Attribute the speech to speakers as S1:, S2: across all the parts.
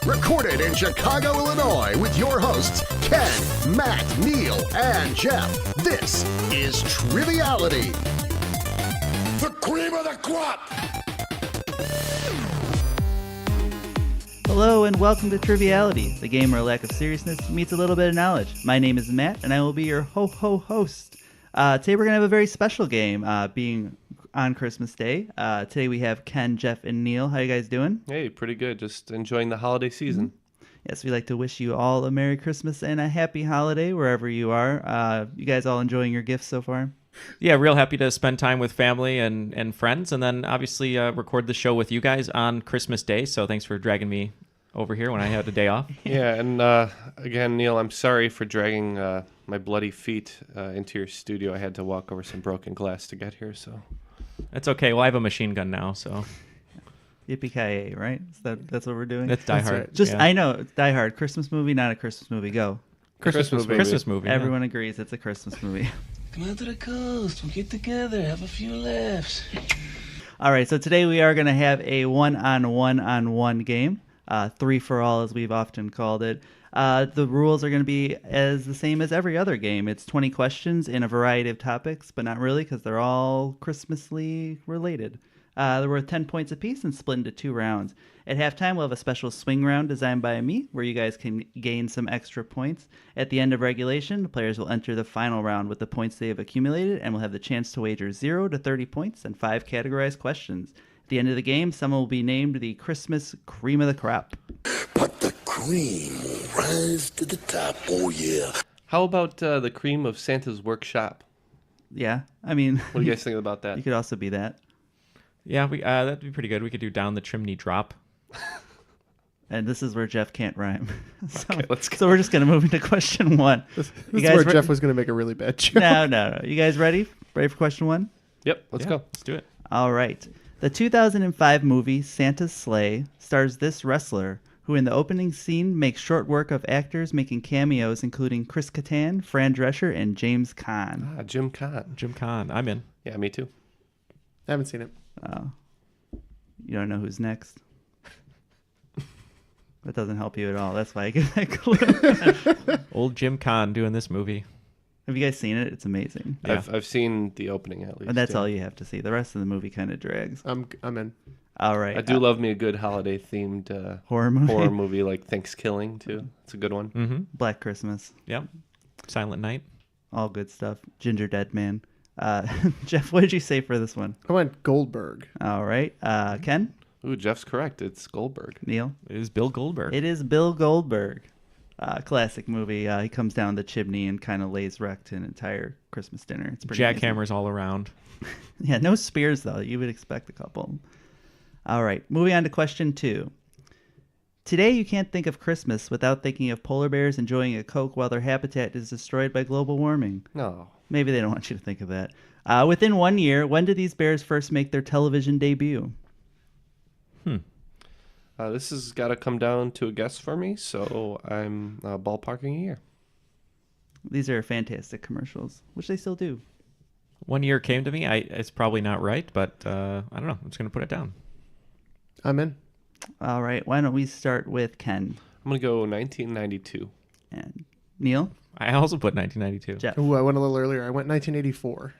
S1: Recorded in Chicago, Illinois, with your hosts, Ken, Matt, Neal, and Jeff. This is Triviality. The cream of the crop!
S2: Hello and welcome to Triviality, the game where lack of seriousness meets a little bit of knowledge. My name is Matt, and I will be your host. Today we're going to have a very special game, being on Christmas Day. Today we have Ken, Jeff, and Neal. How you guys doing?
S3: Hey, pretty good. Just enjoying the holiday season.
S2: Mm-hmm. Yes, we'd like to wish you all a Merry Christmas and a Happy Holiday wherever you are. You guys all enjoying your gifts so far?
S4: Yeah, real happy to spend time with family and friends, and then obviously record the show with you guys on Christmas Day. So thanks for dragging me over here when I had a day off.
S3: Yeah, and again, Neal, I'm sorry for dragging my bloody feet into your studio. I had to walk over some broken glass to get here, so...
S4: That's okay. Well, I have a machine gun now, so...
S2: Yippee-ki-yay, right? That's what we're doing?
S4: That's Die Hard.
S2: Right.
S4: Yeah.
S2: I know, it's Die Hard. Christmas movie, not a Christmas movie. Go.
S3: Christmas movie.
S4: Christmas movie. Yeah.
S2: Everyone agrees it's a Christmas movie.
S5: Come out to the coast. We'll get together, have a few laughs.
S2: All right, so today we are going to have a one-on-one game. 3 for all, as we've often called it. The rules are going to be the same as every other game. It's 20 questions in a variety of topics, but not really because they're all Christmasly related. They're worth 10 points apiece and split into 2 rounds. At halftime, we'll have a special swing round designed by me where you guys can gain some extra points. At the end of regulation, the players will enter the final round with the points they have accumulated and will have the chance to wager 0 to 30 points and 5 categorized questions. At the end of the game, someone will be named the Christmas cream of the crop.
S1: But the cream will rise to the top, oh yeah.
S3: How about the cream of Santa's workshop?
S2: Yeah, I mean...
S3: What do you guys think about that?
S2: You could also be that.
S4: Yeah, that'd be pretty good. We could do Down the Chimney Drop.
S2: And this is where Jeff can't rhyme.
S3: Okay, let's go.
S2: So we're just going to move into question 1.
S6: This is where Jeff was going to make a really bad joke.
S2: No. You guys ready? Ready for question 1?
S3: Yep, let's go.
S4: Let's do it.
S2: All right. The 2005 movie Santa's Sleigh stars this wrestler who in the opening scene makes short work of actors making cameos including Chris Kattan, Fran Drescher, and James Caan.
S3: Jim Caan.
S4: Jim Caan. I'm in.
S3: Yeah, me too.
S6: I haven't seen it.
S2: Oh. You don't know who's next? That doesn't help you at all. That's why I get that clue.
S4: Old Jim Caan doing this movie.
S2: Have you guys seen it? It's amazing.
S4: Yeah.
S3: I've seen the opening at least.
S2: And that's
S3: yeah.
S2: all you have to see. The rest of the movie kind of drags.
S6: I'm in.
S2: All right.
S3: I do love me a good holiday-themed
S2: horror movie
S3: like Thanksgiving, too. It's a good one.
S4: Mm-hmm.
S2: Black Christmas.
S4: Yep. Silent Night.
S2: All good stuff. Ginger Dead Man. Jeff, what did you say for this one?
S6: I went Goldberg.
S2: All right. Ken?
S3: Ooh, Jeff's correct. It's Goldberg.
S2: Neal?
S4: It is Bill Goldberg.
S2: It is Bill Goldberg. Classic movie. He comes down the chimney and kind of lays wreck to an entire Christmas dinner. It's pretty
S4: Jackhammers all around.
S2: Yeah, no spears, though. You would expect a couple. All right. Moving on to question 2. Today, you can't think of Christmas without thinking of polar bears enjoying a Coke while their habitat is destroyed by global warming.
S3: No.
S2: Maybe they don't want you to think of that. Within 1 year, when did these bears first make their television debut?
S3: This has got to come down to a guess for me, so I'm ballparking a year.
S2: These are fantastic commercials, which they still do.
S4: 1 year came to me. It's probably not right, but I don't know. I'm just going to put it down.
S6: I'm in.
S2: All right. Why don't we start with Ken?
S3: I'm going to go 1992.
S2: And Neal?
S4: I also put 1992.
S2: Jeff?
S6: Ooh, I went a little earlier. I went 1984.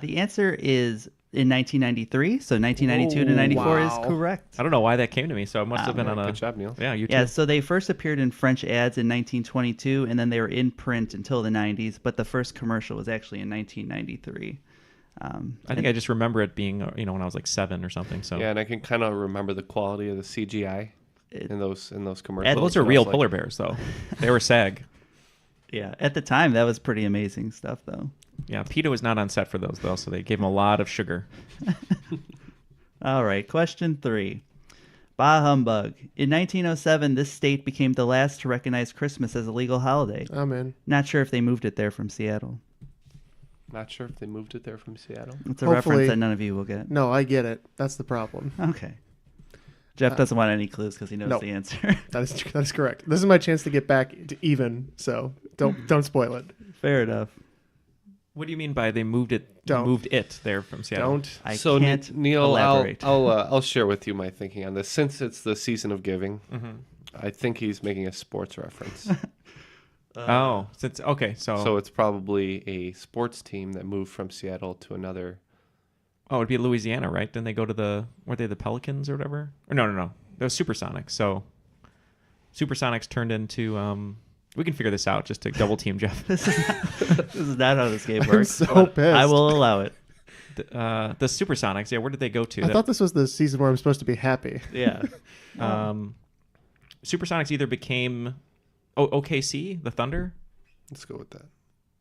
S2: The answer is in 1993, so 1992 to 94
S6: wow.
S2: is correct.
S4: I don't know why that came to me, so it must have been on a...
S3: Good job, Neal.
S4: Yeah, you too.
S2: Yeah, so they first appeared in French ads in 1922, and then they were in print until the 90s, but the first commercial was actually in 1993.
S4: I think I just remember it being, when I was like 7 or something. So
S3: Yeah, and I can kind of remember the quality of the CGI in those commercials.
S4: those are real polar bears, though. They were SAG.
S2: Yeah, at the time, that was pretty amazing stuff, though.
S4: Yeah, PETA was not on set for those, though, so they gave him a lot of sugar.
S2: All right, question 3. Bah humbug. In 1907, this state became the last to recognize Christmas as a legal holiday.
S6: I'm in.
S2: Not sure if they moved it there from Seattle.
S3: Not sure if they moved it there from Seattle.
S2: It's a
S6: Hopefully.
S2: reference that none of you will get.
S6: No, I get it. That's the problem.
S2: Okay. Jeff doesn't want any clues because he knows
S6: no.
S2: the answer.
S6: That is correct. This is my chance to get back to even, so don't spoil it.
S2: Fair enough.
S4: What do you mean by they moved it there from Seattle?
S6: Don't.
S2: I
S3: So
S2: can't
S3: Neal,
S2: elaborate.
S3: I'll share with you my thinking on this. Since it's the season of giving, I think he's making a sports reference.
S4: So
S3: So it's probably a sports team that moved from Seattle to another.
S4: oh, it'd be Louisiana, right? Then they go to weren't they the Pelicans or whatever? Or no, they were Supersonics. So Supersonics turned into. We can figure this out just to double team Jeff.
S2: This is not how this game
S6: I'm
S2: works.
S6: so
S2: but
S6: pissed.
S2: I will allow it.
S4: The Supersonics. Yeah, where did they go to?
S6: I thought this was the season where I'm supposed to be happy.
S2: Yeah.
S4: Supersonics either became OKC, the Thunder.
S3: Let's go with that.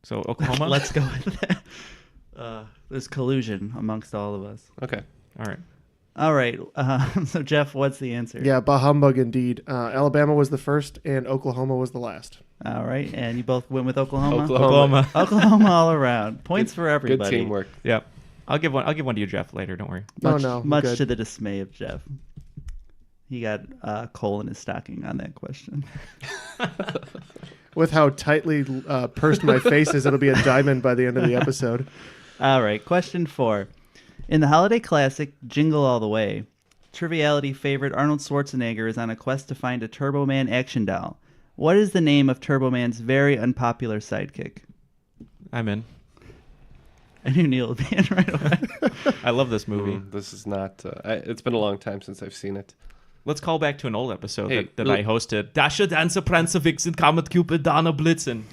S4: So Oklahoma.
S2: Let's go with that. There's collusion amongst all of us.
S3: Okay.
S4: All right.
S2: All right. So, Jeff, what's the answer?
S6: Yeah, bah humbug indeed. Alabama was the first, and Oklahoma was the last.
S2: All right. And you both went with Oklahoma?
S3: Oklahoma.
S2: Oklahoma all around. Points for everybody.
S3: Good teamwork.
S4: Yep. I'll give one to you, Jeff, later. Don't worry.
S2: Much
S6: good.
S2: to the dismay of Jeff. He got coal in his stocking on that question.
S6: With how tightly pursed my face is, it'll be a diamond by the end of the episode.
S2: All right. Question 4. In the holiday classic Jingle All the Way, Triviality favorite Arnold Schwarzenegger is on a quest to find a Turbo Man action doll. What is the name of Turbo Man's very unpopular sidekick?
S4: I'm in.
S2: I knew Neal would be in right away.
S4: I love this movie.
S3: This is not. It's been a long time since I've seen it.
S4: Let's call back to an old episode
S3: Hey,
S4: that
S3: look-
S4: I hosted. Dasher, Dancer, Prancer, Vixen, Comet, Cupid, Donner, Blitzen.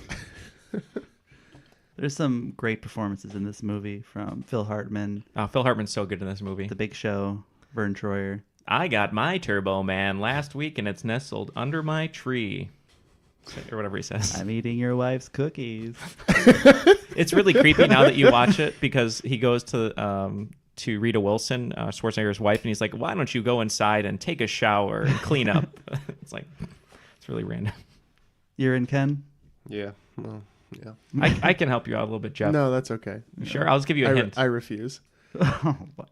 S2: There's some great performances in this movie from Phil Hartman,
S4: Phil Hartman's so good in this movie.
S2: The Big Show, Vern Troyer.
S4: I got my Turbo Man last week, and it's nestled under my tree. Or whatever he says.
S2: I'm eating your wife's cookies.
S4: It's really creepy now that you watch it because he goes to Rita Wilson, Schwarzenegger's wife, and he's like, "Why don't you go inside and take a shower and clean up?" It's like, it's really random.
S2: You're in, Ken?
S3: Yeah. Well, yeah.
S4: I can help you out a little bit, Jeff.
S6: No, that's okay.
S4: Sure, I'll just give you a hint.
S6: I refuse.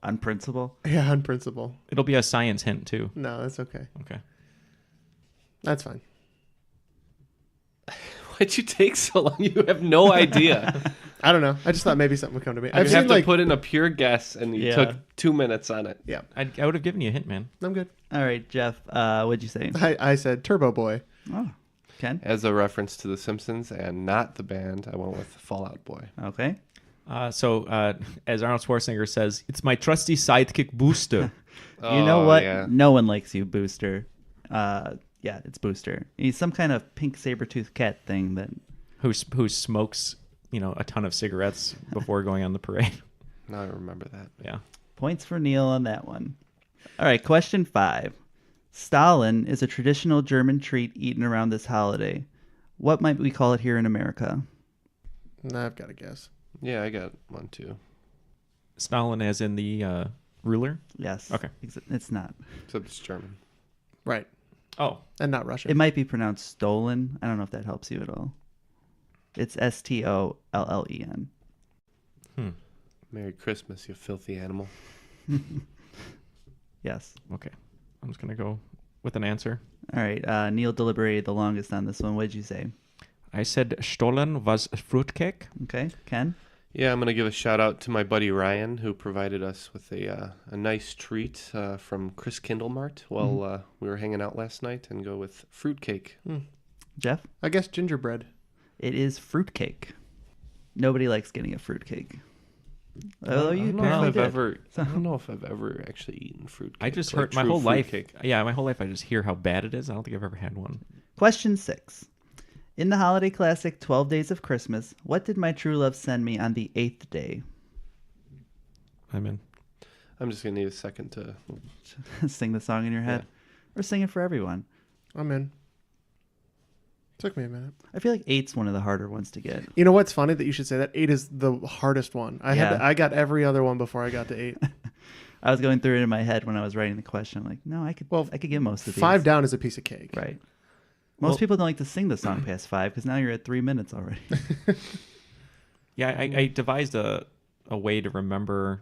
S2: On principle?
S6: Yeah, on principle.
S4: It'll be a science hint too.
S6: No, that's okay.
S4: Okay.
S6: That's fine.
S3: Why'd you take so long? You have no idea.
S6: I don't know. I just thought maybe something would come to me.
S3: You
S6: I've
S3: have
S6: seen
S3: to put in a pure guess, and you
S2: Yeah.
S3: took 2 minutes on it.
S6: Yeah,
S4: I would have given you a hint, man.
S6: I'm good.
S2: All right, Jeff, what'd you say?
S6: I said Turbo Boy.
S2: Oh, Ken?
S3: As a reference to The Simpsons and not the band, I went with Fallout Boy.
S2: Okay.
S4: So as Arnold Schwarzenegger says, it's my trusty sidekick Booster.
S2: You know what?
S3: Yeah.
S2: No one likes you, Booster. Yeah, it's Booster. He's some kind of pink saber-toothed cat thing that...
S4: who smokes, a ton of cigarettes before going on the parade.
S3: Now I remember that.
S4: Yeah.
S2: Points for Neal on that one. All right, question 5. Stalin is a traditional German treat eaten around this holiday. What might we call it here in America?
S6: Nah, I've got a guess.
S3: Yeah, I got one too.
S4: Stalin as in the ruler?
S2: Yes.
S4: Okay.
S2: It's not.
S3: Except it's German.
S6: Right.
S4: Oh.
S6: And not Russian.
S2: It might be pronounced stolen. I don't know if that helps you at all. It's Stollen.
S3: Merry Christmas, you filthy animal.
S2: Yes.
S4: Okay. I'm just going to go with an answer.
S2: All right. Neal deliberated the longest on this one. What did you say?
S4: I said Stollen was fruitcake.
S2: Okay. Ken?
S3: Yeah, I'm going to give a shout out to my buddy Ryan, who provided us with a nice treat from Chris Kindlemart while we were hanging out last night, and go with fruitcake.
S2: Jeff?
S6: I guess gingerbread.
S2: It is fruitcake. Nobody likes getting a fruitcake. Although you
S3: I don't know if
S2: apparently did.
S3: I don't know if I've ever actually eaten fruitcake.
S4: I just
S3: like
S4: heard my
S3: true
S4: whole life.
S3: fruitcake.
S4: Yeah, my whole life I just hear how bad it is. I don't think I've ever had one.
S2: Question 6. In the holiday classic 12 Days of Christmas, what did my true love send me on the 8th day?
S4: I'm in.
S3: I'm just going to need a second to...
S2: Sing the song in your head? Or sing it for everyone?
S6: I'm in. Took me a minute.
S2: I feel like 8's one of the harder ones to get.
S6: You know what's funny that you should say that? 8 is the hardest one.
S2: Yeah.
S6: I got every other one before I got to 8.
S2: I was going through it in my head when I was writing the question. I'm like, no, I could get most of these.
S6: 5 down is a piece of cake.
S2: Right. Most people don't like to sing the song past 5 because now you're at 3 minutes already.
S4: Yeah, I devised a way to remember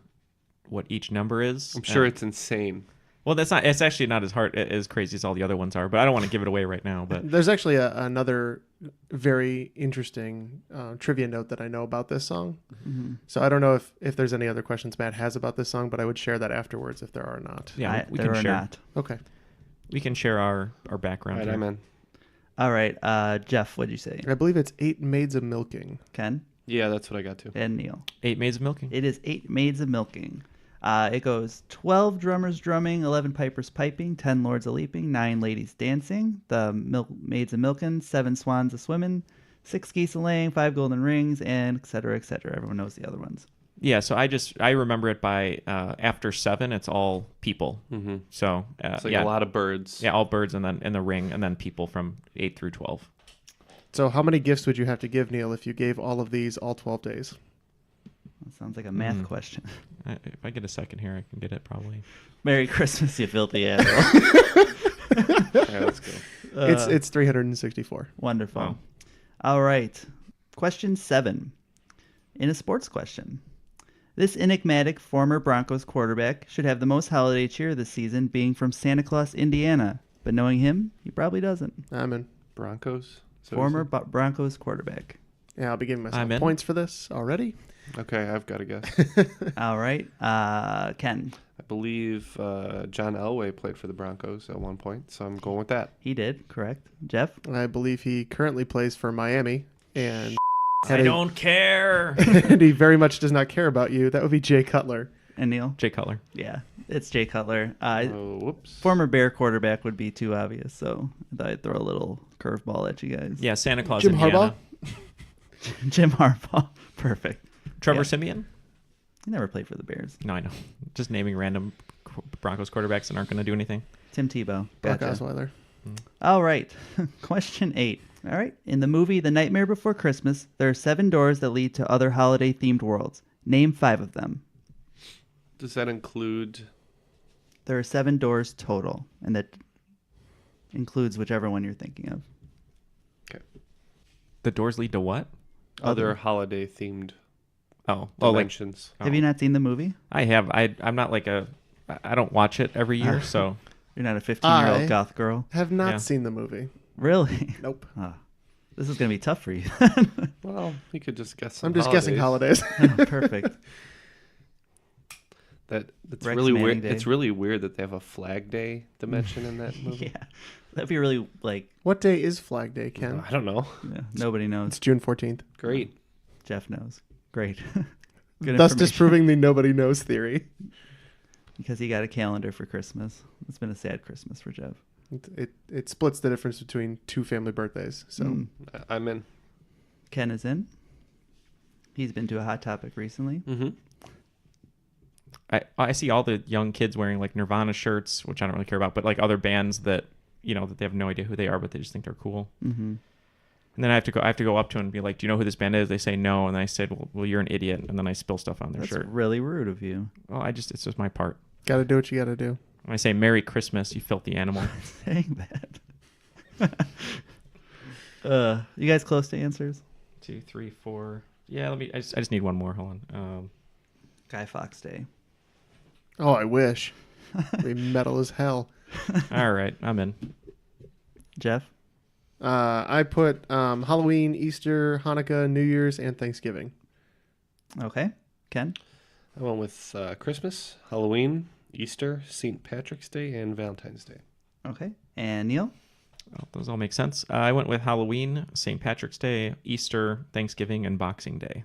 S4: what each number is.
S3: I'm sure it's insane.
S4: Well, it's actually not as crazy as all the other ones are, but I don't want to give it away right now. But
S6: There's actually another very interesting trivia note that I know about this song.
S2: Mm-hmm.
S6: So I don't know if there's any other questions Matt has about this song, but I would share that afterwards if there are not.
S4: yeah, we
S2: there
S4: can
S2: are
S4: share.
S2: not.
S6: Okay.
S4: We can share our background.
S3: All right,
S4: here.
S3: I'm in.
S2: All right, Jeff, what'd you say?
S6: I believe it's 8 Maids of Milking.
S2: Ken
S3: Yeah, that's what I got to.
S2: and Neal.
S4: 8 Maids of Milking.
S2: It is 8 Maids of Milking. It goes 12 drummers drumming, 11 pipers piping, 10 lords a leaping, 9 ladies dancing, the maids a milking, 7 swans a swimming, 6 geese a laying, 5 golden rings, and et cetera, et cetera. Everyone knows the other ones.
S4: Yeah, so I remember it by after 7, it's all people.
S3: Mm-hmm.
S4: So
S3: It's like a lot of birds.
S4: Yeah, all birds, and then in the ring, and then people from 8 through 12.
S6: So how many gifts would you have to give, Neil, if you gave all of these all 12 days?
S2: That sounds like a math question.
S4: If I get a second here, I can get it probably.
S2: Merry Christmas, you filthy asshole.
S3: Yeah, let's go.
S6: It's 364.
S2: Wonderful.
S4: Wow.
S2: All right. Question 7. In a sports question. This enigmatic former Broncos quarterback should have the most holiday cheer this season, being from Santa Claus, Indiana. But knowing him, he probably doesn't.
S6: I'm in.
S3: Broncos. So
S2: Former Broncos quarterback.
S6: Yeah, I'll be giving
S4: I'm
S6: myself
S4: in.
S6: points for this already.
S3: Okay, I've got to guess.
S2: All right. Ken.
S3: I believe John Elway played for the Broncos at one point, so I'm going with that.
S2: He did, correct. Jeff.
S6: I believe he currently plays for Miami, and
S4: I don't care.
S6: and he very much does not care about you. That would be Jay Cutler.
S2: And Neal.
S4: Jay Cutler.
S2: Yeah, it's Jay Cutler.
S3: Oh, whoops.
S2: Former Bear quarterback would be too obvious, so I thought I'd throw a little curveball at you guys.
S4: Yeah, Santa Claus.
S6: Jim
S4: Indiana.
S6: Harbaugh?
S2: Jim Harbaugh. Perfect.
S4: Trevor
S2: Yeah.
S4: Simeon.
S2: He never played for the Bears.
S4: No, I know. Just naming random Broncos quarterbacks that aren't going to do anything.
S2: Tim Tebow.
S6: Brock
S2: Gotcha.
S6: Osweiler.
S2: All right. Question 8. All right. In the movie The Nightmare Before Christmas, there are 7 doors that lead to other holiday-themed worlds. Name 5 of them.
S3: Does that include...
S2: There are 7 doors total, and that includes whichever one you're thinking of.
S3: Okay.
S4: The doors lead to what?
S3: Other holiday-themed
S4: Oh,
S3: dimensions.
S2: Have you not seen the movie?
S4: I have. I'm not like I don't watch it every year, so
S2: You're not a 15-year-old
S6: I-
S2: goth girl?
S6: Have not
S4: Yeah.
S6: seen the movie.
S2: Really?
S6: Nope.
S2: Oh, this is going to be tough for you.
S3: Well, you could just guess some
S6: I'm just guessing holidays.
S2: Perfect.
S3: That's
S2: Rex
S3: really
S2: Manning
S3: weird.
S2: Day.
S3: It's really weird that they have a Flag Day dimension in that movie.
S2: Yeah. That'd be really, like,
S6: What day is Flag Day, Ken?
S3: I don't know.
S2: yeah, nobody knows.
S6: It's June 14th.
S3: Great.
S2: Jeff knows. Great. Good
S6: Thus
S2: information.
S6: disproving the nobody knows theory.
S2: Because he got a calendar for Christmas. It's been a sad Christmas for Jeff.
S6: It splits the difference between 2 family birthdays. So
S2: Mm.
S3: I'm in.
S2: Ken is in. He's been to a Hot Topic recently.
S3: Mm-hmm.
S4: I see all the young kids wearing like Nirvana shirts, which I don't really care about, but like other bands that that they have no idea who they are, but they just think they're cool.
S2: Mm-hmm.
S4: And then I have to go up to them and be like, "Do you know who this band is?" They say no, and then I said, "Well, you're an idiot," and then I spill stuff on their
S2: That's
S4: shirt.
S2: really rude of you.
S4: Well, it's just my part.
S6: got to do what you got to do.
S4: And I say, "Merry Christmas, you filthy animal."
S2: Saying that. You guys close to answers?
S4: 2, 3, 4. Yeah, I just need one more. Hold on.
S2: Guy Fawkes Day.
S6: Oh, I wish. We metal as hell.
S4: All right, I'm in.
S2: Jeff?
S6: I put Halloween, Easter, Hanukkah, New Year's, and Thanksgiving.
S2: Okay. Ken?
S3: I went with Christmas, Halloween, Easter, St. Patrick's Day, and Valentine's Day.
S2: Okay. And Neal?
S4: Well, those all make sense. I went with Halloween, St. Patrick's Day, Easter, Thanksgiving, and Boxing Day.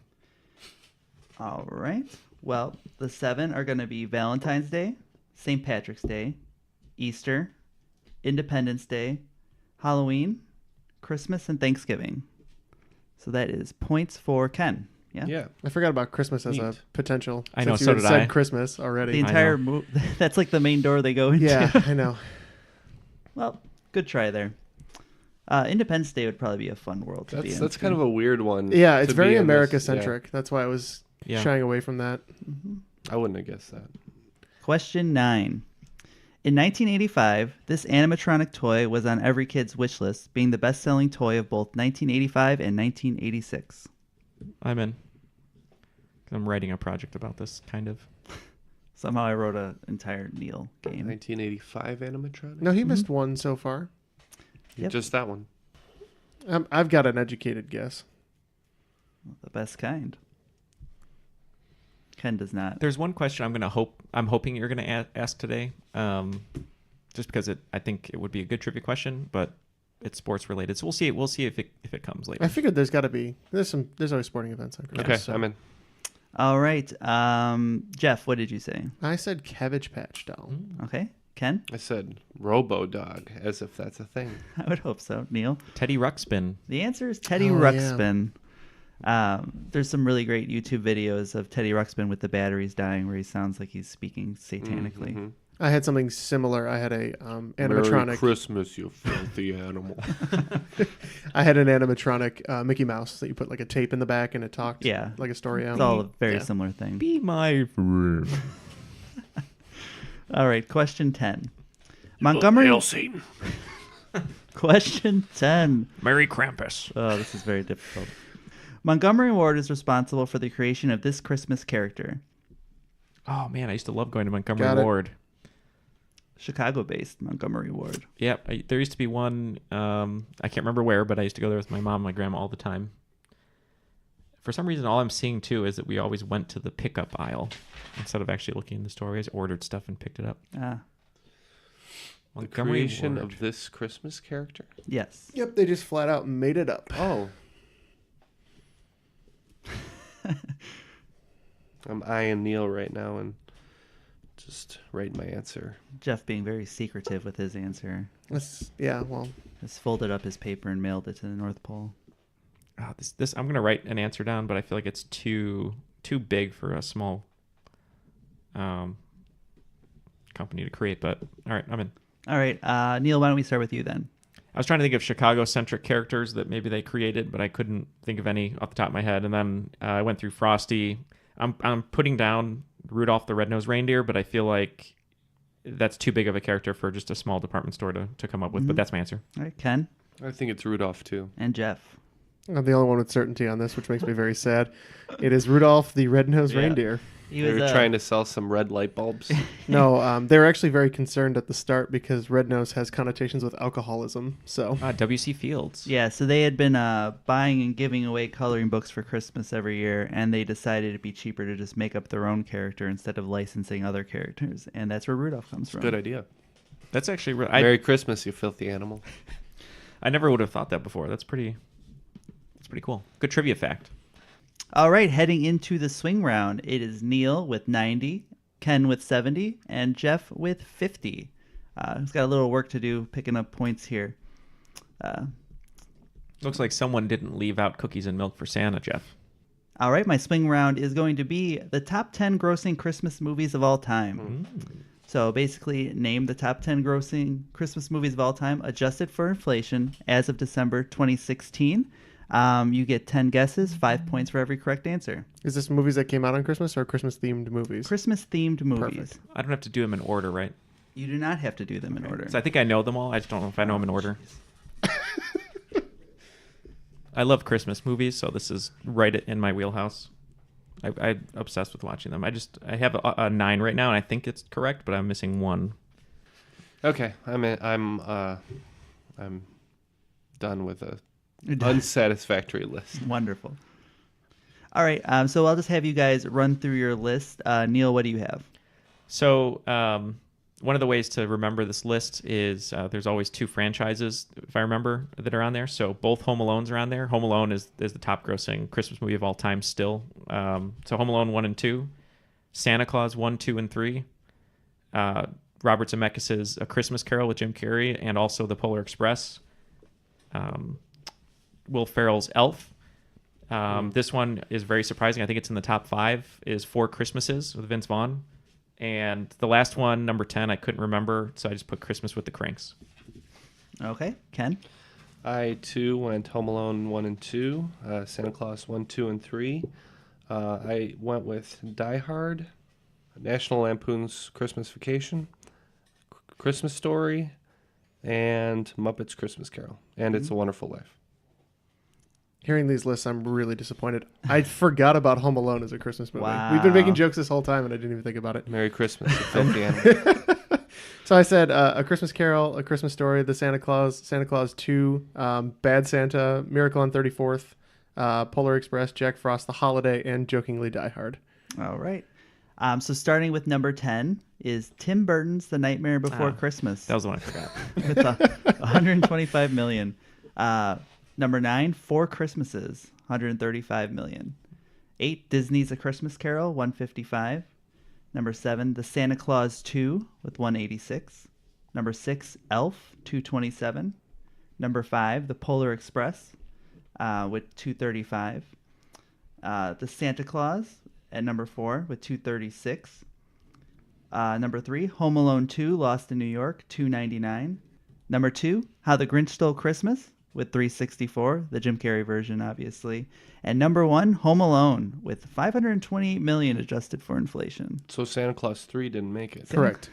S2: All right. Well, the 7 are going to be Valentine's Day, St. Patrick's Day, Easter, Independence Day, Halloween, Christmas, and Thanksgiving. So that is points for Ken. Yeah.
S3: Yeah.
S6: I forgot about Christmas as a
S3: Neat.
S6: potential.
S4: I know,
S6: since
S4: so
S6: you had
S4: did
S6: said
S4: I.
S6: Christmas already.
S2: The
S4: I
S2: entire
S4: know.
S2: move. That's like the main door they go into.
S6: Yeah, I know.
S2: Well, good try there. Independence Day would probably be a fun world to be in.
S3: That's kind of a weird one.
S6: Yeah, it's
S3: to be
S6: very
S3: in this.
S6: America-centric. That's why I was
S4: Yeah.
S6: shying away from that.
S3: Yeah. I wouldn't have guessed that.
S2: Question 9. In 1985, this animatronic toy was on every kid's wish list, being the best-selling toy of both 1985 and 1986.
S4: I'm in. I'm writing a project about this, kind of.
S2: Somehow I wrote an entire Neal game.
S3: 1985 animatronic?
S6: No, he missed one so far.
S2: Yep.
S3: Just that one.
S6: I've got an educated guess.
S2: The best kind. Ken does not.
S4: There's one question I'm hoping you're gonna ask today. just because I think it would be a good trivia question, but it's sports related. So we'll see if it comes later.
S6: I figured there's always sporting events on Christmas.
S3: Okay,
S6: so.
S3: I'm in.
S2: All right. Jeff, what did you say?
S6: I said Cabbage Patch Doll.
S2: Okay. Ken?
S3: I said Robo Dog, as if that's a thing.
S2: I would hope so. Neil?
S4: Teddy Ruxpin.
S2: The answer is Teddy
S6: Oh,
S2: Ruxpin. There's some really great YouTube videos of Teddy Ruxpin with the batteries dying where he sounds like he's speaking satanically.
S3: Mm-hmm.
S6: I had something similar. I had a
S3: Merry
S6: animatronic.
S3: Christmas, you filthy animal.
S6: I had an animatronic Mickey Mouse that you put like a tape in the back and it talked like a story out.
S2: It's all a very
S6: Yeah.
S2: similar thing.
S4: Be my friend.
S2: All right, question 10. Montgomery.
S3: Hail Satan.
S2: Question 10.
S4: Merry Krampus.
S2: Oh, this is very difficult. Montgomery Ward is responsible for the creation of this Christmas character.
S4: Oh man, I used to love going to Montgomery
S6: Got it.
S4: Ward.
S2: Chicago-based Montgomery Ward.
S4: Yep, there used to be one. I can't remember where, but I used to go there with my mom and my grandma all the time. For some reason, all I'm seeing too is that we always went to the pickup aisle instead of actually looking in the store. We just ordered stuff and picked it up.
S2: Ah,
S3: The creation of this Christmas character?
S2: yes.
S6: Yep, they just flat out made it up.
S3: Oh. I'm eyeing Neal right now and just write my answer.
S2: Jeff being very secretive with his answer.
S6: Well,
S2: Just folded up his paper and mailed it to the North Pole.
S4: Oh, this I'm gonna write an answer down, but I feel like it's too big for a small company to create. But all right, I'm in.
S2: All right, Neil, why don't we start with you then?
S4: I was trying to think of Chicago-centric characters that maybe they created, but I couldn't think of any off the top of my head. And then I went through Frosty. I'm putting down Rudolph the Red-Nosed Reindeer, but I feel like that's too big of a character for just a small department store to come up with. But that's my answer.
S2: All right, Ken
S3: I think it's Rudolph, too.
S2: and Jeff.
S6: I'm the only one with certainty on this, which makes me very sad. It is Rudolph the Red-Nosed Reindeer.
S2: He
S3: They
S2: was
S3: were trying to sell some red light bulbs.
S6: No, they were actually very concerned at the start because Red Nose has connotations with alcoholism. So
S4: W.C. Fields.
S2: Yeah, so they had been buying and giving away coloring books for Christmas every year, and they decided it'd be cheaper to just make up their own character instead of licensing other characters, and that's where Rudolph comes from.
S3: Good idea.
S4: That's actually
S3: Merry Christmas, you filthy animal.
S4: I never would have thought that before. That's pretty cool. Good trivia fact.
S2: All right, heading into the swing round, it is Neal with 90, Ken with 70, and Jeff with 50. He's got a little work to do picking up points here.
S4: Looks like someone didn't leave out cookies and milk for Santa, Jeff.
S2: All right, my swing round is going to be the top 10 grossing Christmas movies of all time. So basically, name the top 10 grossing Christmas movies of all time, adjusted for inflation as of December 2016. You get 10 guesses, 5 points for every correct answer.
S6: is this movies that came out on Christmas or Christmas-themed movies?
S2: Christmas-themed movies.
S6: Perfect.
S4: I don't have to do them in order, right?
S2: You do not have to do them in order.
S4: So I think I know them all. I just don't know if I know them in order. I love Christmas movies, so this is right in my wheelhouse. I'm obsessed with watching them. I have a 9 right now, and I think it's correct, but I'm missing 1.
S3: Okay, I'm done with a unsatisfactory list.
S2: Wonderful. All right, so I'll just have you guys run through your list. Neal, what do you have?
S4: So one of the ways to remember this list is there's always 2 franchises, if I remember, that are on there. So both Home Alones are on there. Home Alone is the top grossing Christmas movie of all time still. So Home Alone 1 and 2, Santa Claus 1, 2, and 3, Robert Zemeckis' A Christmas Carol with Jim Carrey, and also The Polar Express, Will Ferrell's Elf. This one is very surprising. I think it's in the top 5, is 4 Christmases with Vince Vaughn. And the last one, number 10, I couldn't remember, so I just put Christmas with the Cranks.
S2: Okay, Ken?
S3: I, too, went Home Alone 1 and 2, Santa Claus 1, 2, and 3. I went with Die Hard, National Lampoon's Christmas Vacation, Christmas Story, and Muppets Christmas Carol. And It's a Wonderful Life.
S6: Hearing these lists, I'm really disappointed. I forgot about Home Alone as a Christmas movie.
S2: Wow.
S6: We've been making jokes this whole time, and I didn't even think about it.
S3: Merry Christmas, you filthy animal.
S6: So I said A Christmas Carol, A Christmas Story, The Santa Claus 2, Bad Santa, Miracle on 34th, Polar Express, Jack Frost, The Holiday, and jokingly Die Hard.
S2: All right. So starting with number 10 is Tim Burton's The Nightmare Before Christmas.
S4: That was the one I forgot.
S2: With 125 million. Number 9, Four Christmases, 135 million. 8, Disney's A Christmas Carol, 155. Number 7, The Santa Claus 2 with 186. Number 6, Elf, 227. Number 5, The Polar Express with 235. The Santa Claus at number 4 with 236. Number 3, Home Alone 2, Lost in New York, 299. Number 2, How the Grinch Stole Christmas with 364, the Jim Carrey version, obviously. And number 1, Home Alone with 528 million adjusted for inflation.
S3: So Santa Claus 3 didn't make it.
S6: Correct.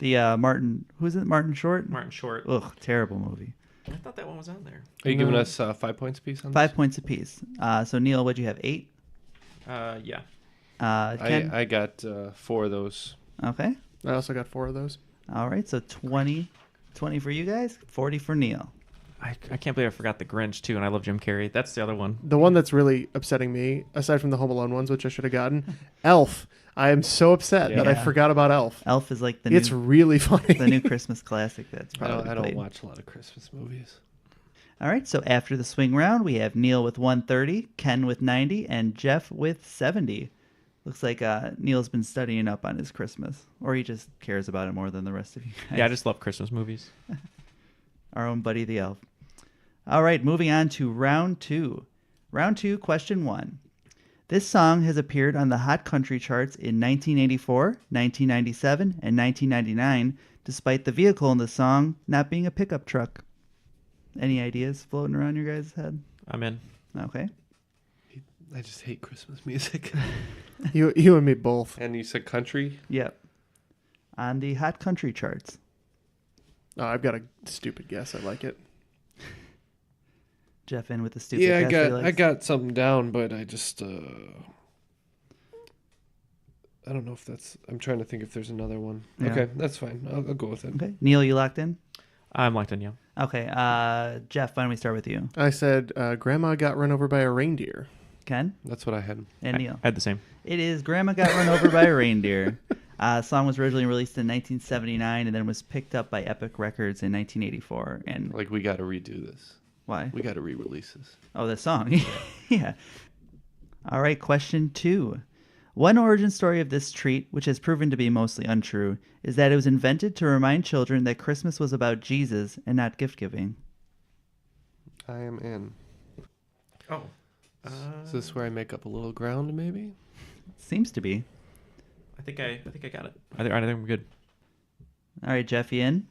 S2: The Martin, who's it? Martin Short?
S4: Martin Short.
S2: Ugh, terrible movie.
S4: I thought that one was on there.
S3: Are you giving us 5 points apiece on this?
S2: 5 points apiece. So Neal, what'd you have? 8?
S4: Yeah.
S2: Ken?
S3: I got 4 of those.
S2: Okay.
S6: I also got 4 of those.
S2: All right. So 20 for you guys, 40 for Neal.
S4: I can't believe I forgot the Grinch too, and I love Jim Carrey. That's the other one.
S6: The one that's really upsetting me, aside from the Home Alone ones, which I should have gotten, Elf. I am so upset that I
S2: Yeah.
S6: forgot about Elf.
S2: Elf is like
S6: It's really funny.
S2: the new Christmas classic that's
S3: I
S2: probably
S3: don't
S2: played.
S3: watch a lot of Christmas movies.
S2: All right, so after the swing round, we have Neal with 130, Ken with 90, and Jeff with 70. Looks like Neal's been studying up on his Christmas, or he just cares about it more than the rest of you guys.
S4: Yeah, I just love Christmas movies.
S2: Our own buddy the elf. All right, moving on to round 2. Round 2, question 1. This song has appeared on the Hot Country charts in 1984, 1997, and 1999, despite the vehicle in the song not being a pickup truck. Any ideas floating around your guys' head?
S4: I'm in.
S2: Okay.
S3: I just hate Christmas music.
S6: You and me both.
S3: And you said country?
S2: Yep. On the Hot Country charts.
S6: Oh, I've got a stupid guess. I like it.
S2: Jeff in with the stupid
S3: Yeah,
S2: guess he likes.
S3: I got something down, but I just I don't know if that's. I'm trying to think if there's another one.
S2: Yeah.
S3: Okay, that's fine. I'll go with it.
S2: Okay. Neal, you locked in?
S4: I'm locked in, yeah.
S2: Okay. Jeff, why don't we start with you?
S6: I said, Grandma got run over by a reindeer.
S2: Ken
S3: That's what I had.
S2: and Neal.
S4: I had the same.
S2: It is Grandma Got Run Over by a Reindeer. Song was originally released in 1979 and then was picked up by Epic Records in 1984. And
S3: Like, we got to redo this.
S2: why?
S3: We got to re-release this.
S2: Oh, the song. Yeah. All right, question 2. One origin story of this treat, which has proven to be mostly untrue, is that it was invented to remind children that Christmas was about Jesus and not gift giving.
S3: I am in.
S4: Oh.
S3: Is this where I make up a little ground, maybe?
S2: Seems to be.
S4: I think I got it. I think we're good.
S2: All right, Jeff, you in?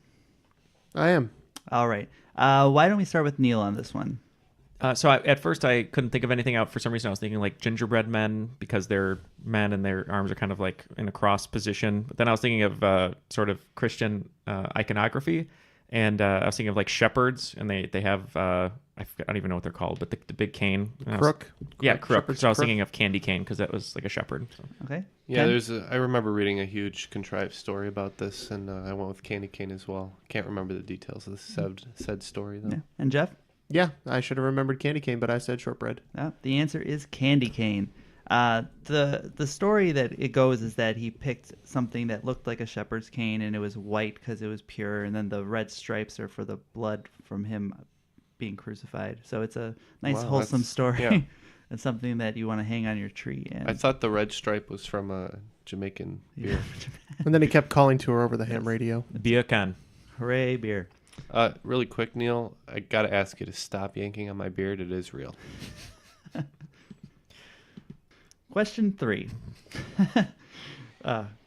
S6: I am.
S2: All right. Why don't we start with Neal on this one?
S4: So at first I couldn't think of anything out. For some reason I was thinking like gingerbread men because they're men and their arms are kind of like in a cross position. But then I was thinking of sort of Christian iconography, and I was thinking of like shepherds, and they have I don't even know what they're called, but the big cane.
S6: Crook.
S4: Yeah, crook.
S6: Shepherd's
S4: So I was
S6: crook.
S4: thinking of candy cane because that was like a shepherd. So.
S2: Okay.
S3: Yeah,
S2: Ken?
S3: I remember reading a huge contrived story about this, and I went with candy cane as well. Can't remember the details of the said story, though.
S2: Yeah. And Jeff?
S6: Yeah, I should have remembered candy cane, but I said shortbread.
S2: The answer is candy cane. The story that it goes is that he picked something that looked like a shepherd's cane, and it was white because it was pure, and then the red stripes are for the blood from him being crucified. So it's a nice,
S3: Wow,
S2: wholesome
S3: that's-
S2: story.
S3: yeah.
S2: It's something that you want to hang on your tree. And
S3: I thought the red stripe was from a Jamaican beer.
S6: And then he kept calling to her over the ham radio.
S4: Bia can.
S2: Hooray, beer.
S3: Really quick, Neal, I got to ask you to stop yanking on my beard. It is real.
S2: Question 3.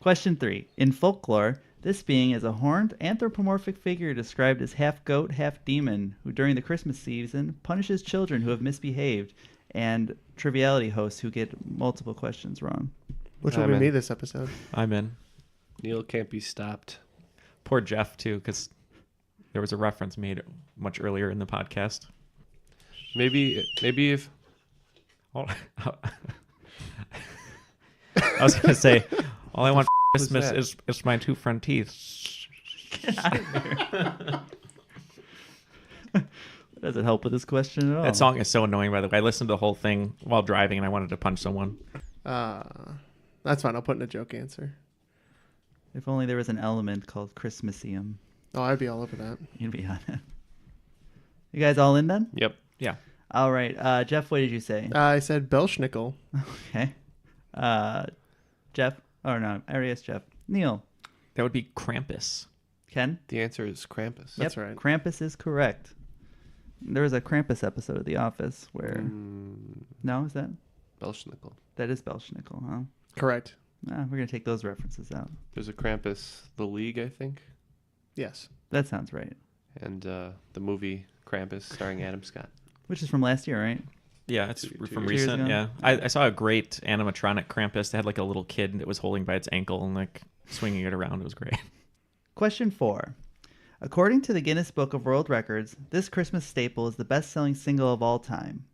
S2: Question 3. In folklore, this being is a horned anthropomorphic figure described as half goat, half demon, who during the Christmas season punishes children who have misbehaved and Triviality hosts who get multiple questions wrong.
S6: Which will
S3: I'm
S6: be
S3: in.
S6: me this episode.
S4: I'm in.
S3: Neal can't be stopped.
S4: Poor Jeff too, because there was a reference made much earlier in the podcast.
S3: Maybe if
S4: I was going to say, all I want for
S3: was
S4: Christmas
S3: that?
S4: is my 2 front teeth.
S2: Doesn't help with this question at all.
S4: That song is so annoying, by the way. I listened to the whole thing while driving, and I wanted to punch someone.
S6: I That's fine. I'll put in a joke answer.
S2: If only there was an element called Christmasium.
S6: Oh, I'd be all over that.
S2: You'd be on it. You guys all in then?
S3: Yep.
S4: Yeah.
S2: All right. Jeff, what did you say?
S6: I said Belschnickel.
S2: Okay. Jeff? Oh, no. I already asked Jeff. Neal?
S4: That would be Krampus.
S2: Ken?
S3: The answer is Krampus.
S6: That's right.
S2: Krampus is correct. There was a Krampus episode of The Office where... No, is that?
S3: Belschnickel.
S2: That is Belschnickel, huh?
S6: Correct.
S2: Nah, we're going to take those references out.
S3: There's a Krampus, The League, I think,
S6: Yes.
S2: That sounds right.
S3: and the movie Krampus starring Adam Scott.
S2: Which is from last year, right?
S4: Yeah, it's
S3: Two
S4: from
S3: years
S4: recent.
S2: ago?
S4: Yeah, I saw a great animatronic Krampus that had like a little kid that was holding by its ankle and like swinging it around. It was great.
S2: Question 4. According to the Guinness Book of World Records, this Christmas staple is the best-selling single of all time.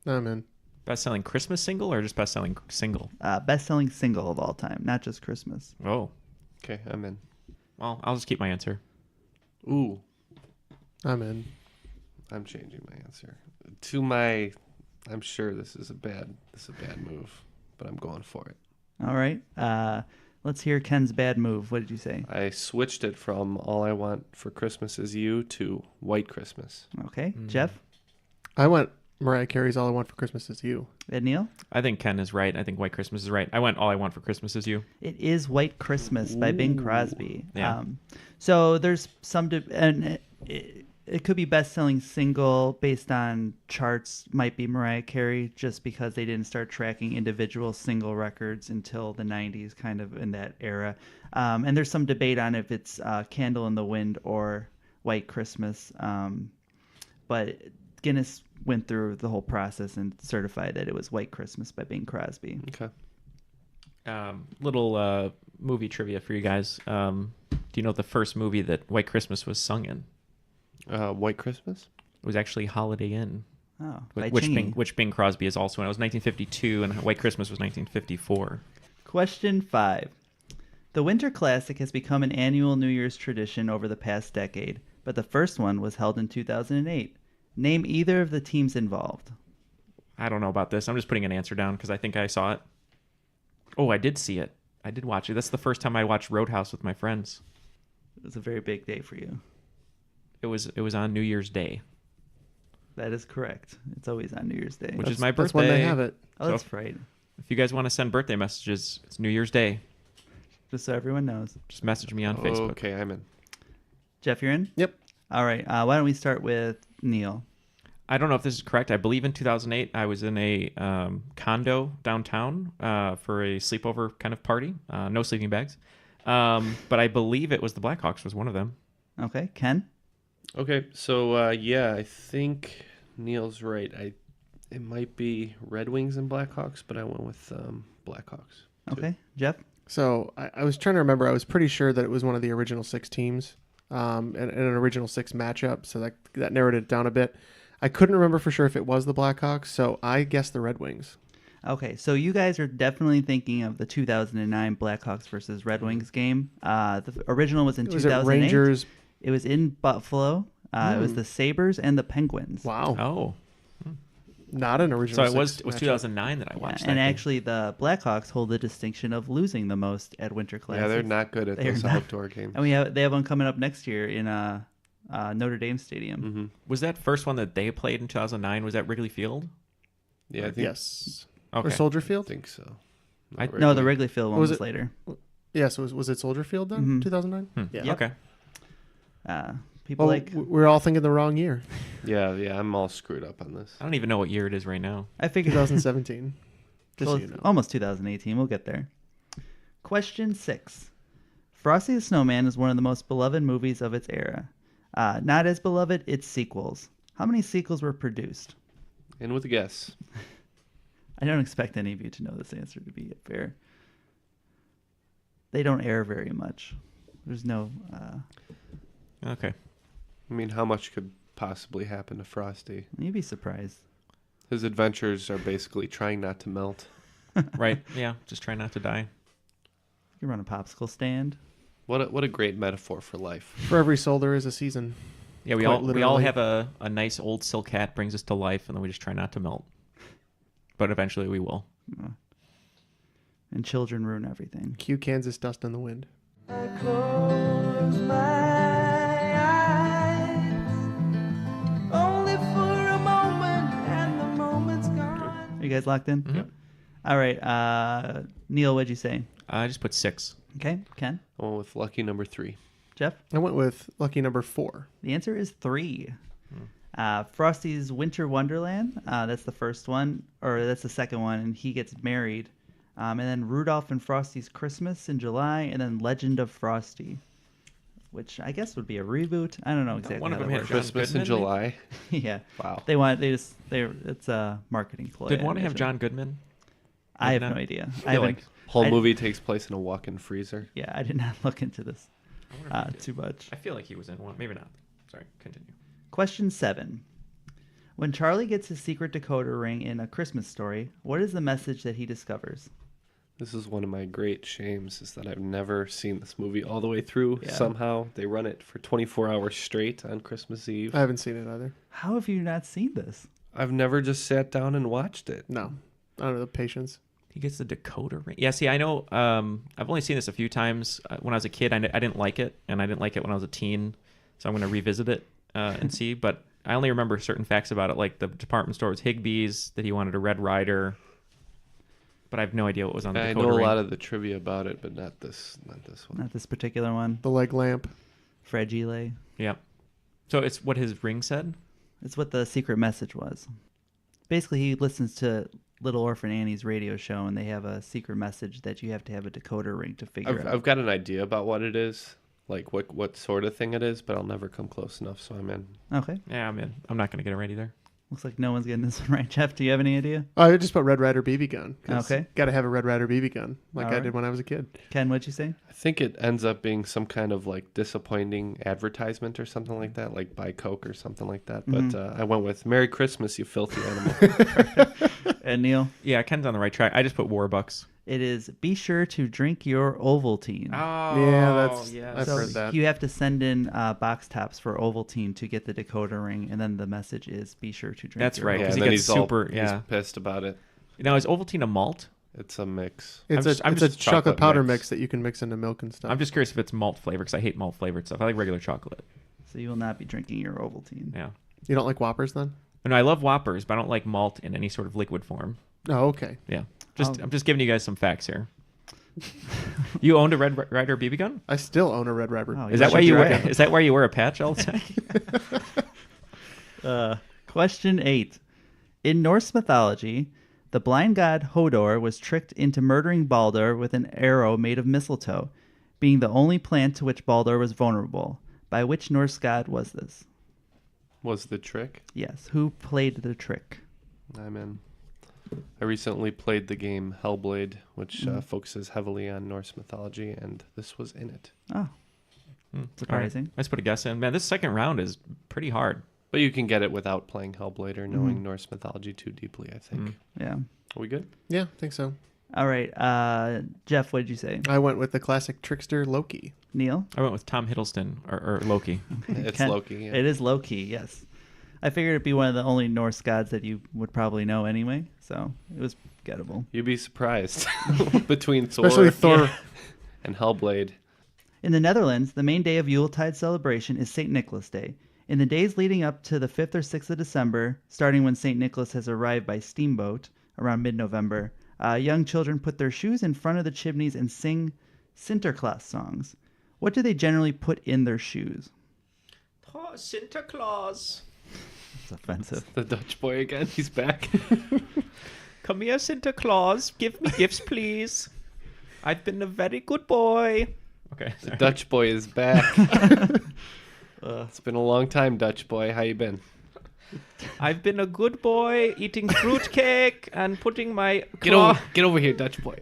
S6: I'm in.
S4: Best-selling Christmas single or just best-selling single?
S2: Best-selling single of all time, not just Christmas.
S4: Oh,
S3: Okay, I'm in.
S4: well, I'll just keep my answer.
S3: Ooh,
S6: I'm in.
S3: I'm changing my answer. To my, I'm sure this is a bad move, but I'm going for it.
S2: All right. Let's hear Ken's bad move. What did you say?
S3: I switched it from All I Want for Christmas Is You to White Christmas.
S2: Okay. Jeff?
S6: I went Mariah Carey's All I Want for Christmas Is You.
S2: And Neal?
S4: I think Ken is right. I think White Christmas is right. I went All I Want for Christmas Is You.
S2: It is White Christmas by Bing Crosby.
S4: Yeah.
S2: So there's some, and it could be best-selling single based on charts. Might be Mariah Carey, just because they didn't start tracking individual single records until the 90s, kind of in that era. And there's some debate on if it's Candle in the Wind or White Christmas. But Guinness went through the whole process and certified that it was White Christmas by Bing Crosby.
S3: Okay.
S4: Little movie trivia for you guys. Do you know the first movie that White Christmas was sung in?
S3: White Christmas?
S4: It was actually Holiday Inn,
S2: Oh, by
S4: which
S2: Chingy.
S4: which Bing Crosby is also in. It was 1952, and White Christmas was 1954.
S2: Question 5. The Winter Classic has become an annual New Year's tradition over the past decade, but the first one was held in 2008. Name either of the teams involved.
S4: I don't know about this. I'm just putting an answer down because I think I saw it. Oh, I did see it. I did watch it. That's the first time I watched Roadhouse with my friends.
S2: It was a very big day for you.
S4: It was on New Year's Day,
S2: That is correct. It's always on New Year's Day.
S4: which is my birthday.
S6: That's when they have it.
S2: Oh, that's right.
S4: If you guys want to send birthday messages, it's New Year's Day.
S2: Just so everyone knows.
S4: Just message me on Facebook.
S3: Okay, I'm in.
S2: Jeff, you're in?
S6: Yep.
S2: All right. Why don't we start with Neal?
S4: I don't know if this is correct. I believe in 2008 I was in a condo downtown for a sleepover kind of party. No sleeping bags. But I believe it was the Blackhawks was one of them.
S2: Okay. Ken?
S3: Okay, so yeah, I think Neal's right. It might be Red Wings and Blackhawks, but I went with Blackhawks.
S2: Okay. Jeff?
S6: So I was trying to remember. I was pretty sure that it was one of the original 6 teams, and an original 6 matchup. So that narrowed it down a bit. I couldn't remember for sure if it was the Blackhawks, so I guessed the Red Wings.
S2: Okay, so you guys are definitely thinking of the 2009 Blackhawks versus Red Wings game. The original was in
S6: Was it
S2: 2008.
S6: Rangers?
S2: It was in Buffalo. It was the Sabres and the Penguins.
S6: Wow.
S4: Oh.
S6: Not an
S4: So
S6: original.
S4: it was
S6: 6 matchup.
S4: 2009 that I watched that
S2: And
S4: game.
S2: actually, the Blackhawks hold the distinction of losing the most at Winter Classics.
S3: Yeah, they're not good at
S2: They're
S3: those
S2: not.
S3: outdoor games.
S2: And they have one coming up next year in Notre Dame Stadium.
S3: Mm-hmm.
S4: Was that first one that they played in 2009? Was that Wrigley Field?
S3: Yeah, I think,
S6: Yes.
S4: Okay.
S6: Or Soldier
S3: I
S6: Field?
S3: think so.
S2: No, the Wrigley Field one
S6: Was
S2: was
S6: it-
S2: later.
S6: Yes. Was it Soldier Field then?
S2: Mhm.
S6: 2009? Yeah.
S4: Okay.
S2: People
S6: Well,
S2: like
S6: we're all thinking the wrong year.
S3: Yeah, I'm all screwed up on this.
S4: I don't even know what year it is right now.
S2: I figured
S6: 2017. Just
S2: well,
S6: so you know.
S2: almost 2018. We'll get there. Question 6. Frosty the Snowman is one of the most beloved movies of its era. Not as beloved, its sequels. How many sequels were produced?
S3: And with a guess.
S2: I don't expect any of you to know this answer, to be fair. They don't air very much. There's no...
S4: Okay.
S3: I mean, how much could possibly happen to Frosty?
S2: you'd be surprised.
S3: His adventures are basically trying not to melt.
S4: Right. Yeah. Just try not to die.
S2: You can run a popsicle stand.
S3: What a great metaphor for life.
S6: For every soul, there is a season.
S4: Yeah, we
S6: Quite
S4: all
S6: literally.
S4: have a nice old silk hat brings us to life, and then we just try not to melt. But eventually we will.
S2: And children ruin everything.
S6: Cue Kansas Dust in the Wind.
S5: I close my eyes only for a moment, and the moment's gone.
S2: Are you guys locked in?
S4: Yep.
S2: All right. Neal, what'd you say?
S4: I just put 6.
S2: Okay. Ken?
S3: I went with lucky number 3.
S2: Jeff?
S6: I went with lucky number 4.
S2: The answer is 3. Frosty's Winter Wonderland. That's the first one, or that's the second one, and he gets married. And then Rudolph and Frosty's Christmas in July, and then Legend of Frosty, which I guess would be a reboot. I don't know exactly.
S4: one of
S2: how
S4: them
S2: that
S4: had
S2: works.
S3: Christmas in
S4: Goodman,
S3: July.
S2: Yeah.
S3: Wow.
S2: It's a marketing ploy.
S4: Did one
S2: I
S4: have
S2: imagine.
S4: John Goodman?
S2: I have
S4: Maybe
S2: no
S4: not.
S2: idea.
S4: I
S2: I
S4: feel
S2: haven't.
S4: like
S3: Whole
S2: I-
S3: movie takes place in a walk-in freezer.
S2: Yeah, I did not look into this
S4: I wonder if he did.
S2: too much.
S4: I feel like he was in one. Maybe not. Sorry, continue.
S2: Question 7. When Charlie gets his secret decoder ring in A Christmas Story, what is the message that he discovers?
S3: This is one of my great shames, is that I've never seen this movie all the way through.
S2: Yeah.
S3: Somehow they run it for 24 hours straight on Christmas Eve.
S6: I haven't seen it either.
S2: How have you not seen this?
S3: I've never just sat down and watched it.
S6: No. I don't know the patience.
S4: He gets the decoder ring. Yeah, see, I know. I've only seen this a few times. When I was a kid, I didn't like it, and I didn't like it when I was a teen. So I'm going to revisit it and see. But I only remember certain facts about it, like the department store was Higbee's, that he wanted a Red Ryder. But I have no idea what was on the
S3: I
S4: decoder
S3: know a
S4: ring.
S3: lot of the trivia about it, but not this one.
S2: Not this particular one.
S6: The leg lamp.
S2: Fragile.
S4: Yeah. So it's what his ring said?
S2: It's what the secret message was. Basically, he listens to Little Orphan Annie's radio show, and they have a secret message that you have to have a decoder ring to figure out.
S3: I've got an idea about what it is, like what sort of thing it is, but I'll never come close enough, so I'm in.
S2: Okay.
S4: Yeah, I'm in. I'm not going to get it right either.
S2: Looks like no one's getting this one right. Jeff, do you have any idea?
S6: Oh, I just put Red Ryder BB gun. 'cause
S2: Okay.
S6: Got to have a Red Ryder BB gun, like
S2: All
S6: I
S2: right.
S6: did when I was a kid.
S2: Ken, what'd you say?
S3: I think it ends up being some kind of like disappointing advertisement or something like that, like buy Coke or something like that. But I went with Merry Christmas, you filthy animal.
S2: And Neil?
S4: Yeah, Ken's on the right track. I just put Warbucks.
S2: It is be sure to drink your Ovaltine.
S4: Oh,
S6: Yeah, that's- I've
S2: So
S6: heard that.
S2: you have to send in box tops for Ovaltine to get the decoder ring, and then the message is be sure to drink.
S4: That's
S2: your
S4: right,
S3: Yeah,
S4: 'cause
S3: and
S4: he
S3: then
S4: gets super-
S3: he's
S4: yeah.
S3: pissed about it.
S4: Now, is Ovaltine a malt?
S3: It's a mix.
S6: It's
S4: I'm
S6: a
S4: just
S6: chocolate powder mix that you can mix into milk and stuff.
S4: I'm just curious if it's malt flavor, because I hate malt flavored stuff. I like regular chocolate.
S2: So you will not be drinking your Ovaltine.
S4: Yeah.
S6: You don't like Whoppers then?
S4: And I love Whoppers, but I don't like malt in any sort of liquid form.
S6: Oh, okay.
S4: Yeah.
S2: Oh.
S4: I'm just giving you guys some facts here. You owned a Red Ryder BB gun?
S6: I still own a Red Ryder.
S2: Oh,
S4: Is that why you
S2: should
S4: wear?
S2: try it.
S4: Is that why you wear a patch all the time?
S2: Question 8. In Norse mythology, the blind god Hodor was tricked into murdering Baldur with an arrow made of mistletoe, being the only plant to which Baldur was vulnerable. By which Norse god was this?
S3: Was the trick?
S2: Yes. Who played the trick?
S3: I'm in. I recently played the game Hellblade, which focuses heavily on Norse mythology, and this was in it.
S2: Oh, surprising.
S4: All right. Let's put a guess in. Man, this second round is pretty hard.
S3: But you can get it without playing Hellblade or knowing Norse mythology too deeply, I think.
S2: Yeah.
S3: Are we good?
S6: Yeah, I think so.
S2: All right. Jeff, what did you say?
S6: I went with the classic trickster Loki.
S2: Neil?
S4: I went with Tom Hiddleston or Loki.
S3: It's
S2: Ken?
S3: Loki. Yeah.
S2: It is Loki, yes. I figured it'd be one of the only Norse gods that you would probably know anyway, so it was gettable.
S3: You'd be surprised between
S6: Especially Thor.
S3: and Hellblade.
S2: In the Netherlands, the main day of Yuletide celebration is St. Nicholas Day. In the days leading up to the 5th or 6th of December, starting when St. Nicholas has arrived by steamboat around mid-November, young children put their shoes in front of the chimneys and sing Sinterklaas songs. What do they generally put in their shoes?
S4: Oh, Santa Claus.
S2: It's offensive.
S3: The Dutch boy again. He's back.
S4: Come here, Santa Claus. Give me gifts, please. I've been a very good boy. Okay.
S3: The
S4: sorry.
S3: Dutch boy is back. It's been a long time, Dutch boy. How you been?
S4: I've been a good boy, eating fruitcake and putting my
S3: Get over here, Dutch boy.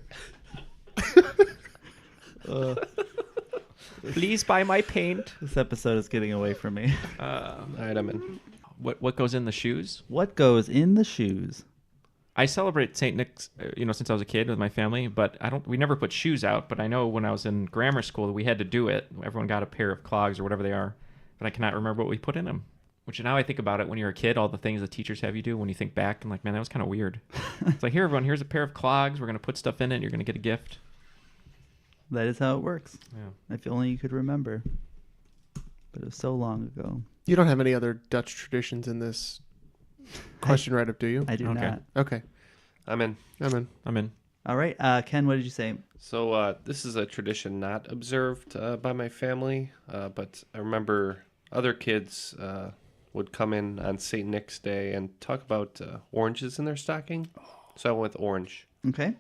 S4: Please buy my paint.
S2: This episode is getting away from me.
S3: All right, I'm in.
S4: What goes in the shoes?
S2: What goes in the shoes?
S4: I celebrate St. Nick's, since I was a kid with my family, but we never put shoes out, but I know when I was in grammar school, we had to do it. Everyone got a pair of clogs or whatever they are, but I cannot remember what we put in them. Which now I think about it, when you're a kid, all the things the teachers have you do, when you think back, and like, man, that was kind of weird. It's like, here, everyone, here's a pair of clogs. We're going to put stuff in it. You're going to get a gift.
S2: That is how it works.
S4: Yeah.
S2: If only you could remember. But it was so long ago.
S6: You don't have any other Dutch traditions in this question write-up, do you?
S2: I do
S4: Okay.
S2: not.
S6: Okay.
S3: I'm in.
S6: I'm in.
S2: All right. Ken, what did you say?
S3: So this is a tradition not observed by my family, but I remember other kids would come in on St. Nick's Day and talk about oranges in their stocking. So I went with orange.
S2: Okay.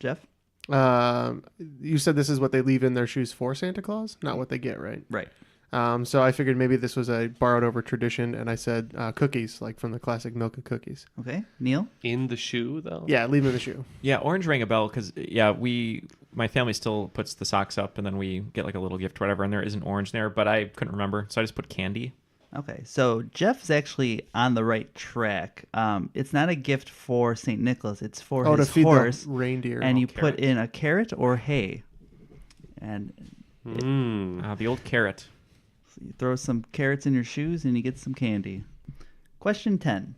S2: Jeff?
S6: You said this is what they leave in their shoes for Santa Claus, not what they get, right?
S2: Right.
S6: So I figured maybe this was a borrowed over tradition, and I said cookies, like from the classic Milka cookies.
S2: Okay. Neal?
S3: In the shoe, though?
S6: Yeah, leave them in the shoe.
S4: Yeah, orange rang a bell because, my family still puts the socks up, and then we get like a little gift or whatever, and there isn't orange there, but I couldn't remember, so I just put candy.
S2: Okay. So Jeff's actually on the right track. It's not a gift for St. Nicholas. It's for
S6: To
S2: his
S6: feed
S2: horse.
S6: the reindeer.
S2: And you
S4: carrot.
S2: put in a carrot or hay. And
S4: The old carrot.
S2: you throw some carrots in your shoes and you get some candy. Question 10.